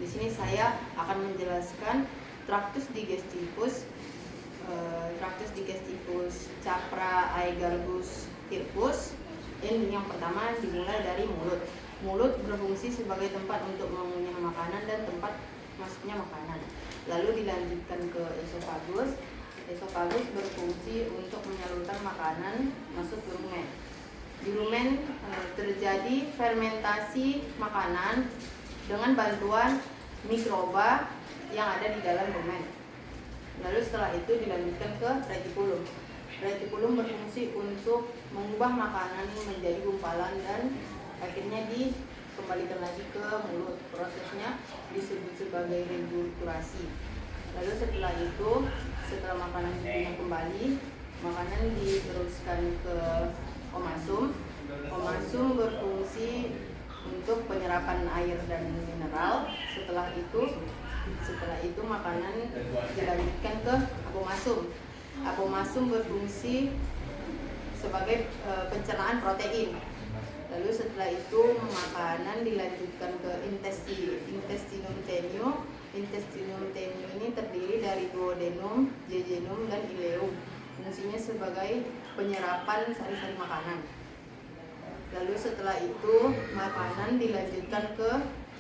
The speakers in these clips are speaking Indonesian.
sini saya akan menjelaskan Tractus digestivus, Capra aegalgus tirpus. Yang pertama dimulai dari mulut. Mulut berfungsi sebagai tempat untuk mengunyah makanan dan tempat masuknya makanan. Lalu dilanjutkan ke esofagus. Esofagus berfungsi untuk menyalurkan makanan masuk ke rumen. Di rumen terjadi fermentasi makanan dengan bantuan mikroba yang ada di dalam rumen. Lalu setelah itu dilanjutkan ke retikulum. Retikulum berfungsi untuk mengubah makanan menjadi gumpalan dan akhirnya dikembalikan lagi ke mulut. Prosesnya disebut sebagai regurgitasi. Lalu setelah itu, setelah makanan dikunyah kembali, makanan diteruskan ke omasum. Omasum berfungsi untuk penyerapan air dan mineral. Setelah itu makanan dilanjutkan ke apomasum. Apomasum berfungsi sebagai pencernaan protein. Lalu setelah itu makanan dilanjutkan ke intestinum tenio. Intestinum tenio ini terdiri dari duodenum, jejunum, dan ileum. Fungsinya sebagai penyerapan sari-sari makanan. Lalu setelah itu makanan dilanjutkan ke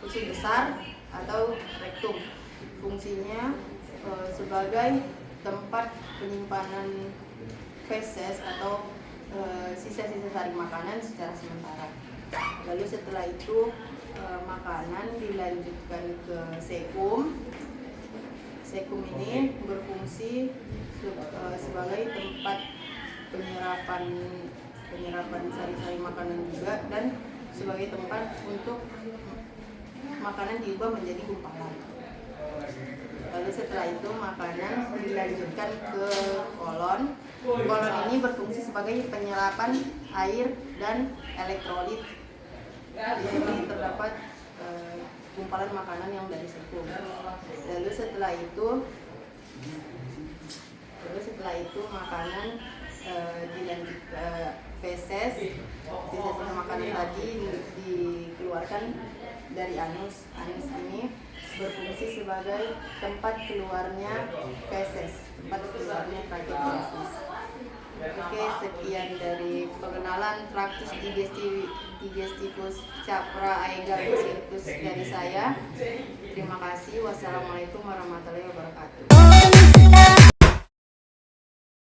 usus besar atau rektum. Fungsinya sebagai tempat penyimpanan feses atau sisa-sisa sari makanan secara sementara. Lalu setelah itu makanan dilanjutkan ke sekum. Sekum ini berfungsi sebagai tempat penyerapan sari-sari makanan juga, dan sebagai tempat untuk makanan diubah menjadi gumpalan. Lalu setelah itu makanan dilanjutkan ke kolon. Kolon ini berfungsi sebagai penyerapan air dan elektrolit. Di sini terdapat gumpalan makanan yang dari sekum. Lalu setelah itu makanan dilanjut ke feses. Sisa-sisa makanan tadi dikeluarkan dari anus. Anus ini berfungsi sebagai tempat keluarnya feses, tempat keluarnya tracheostosis. Oke, sekian dari pengenalan Tractus digestivus Capra aegalgus tirpus dari saya. Terima kasih. Wassalamualaikum warahmatullahi wabarakatuh.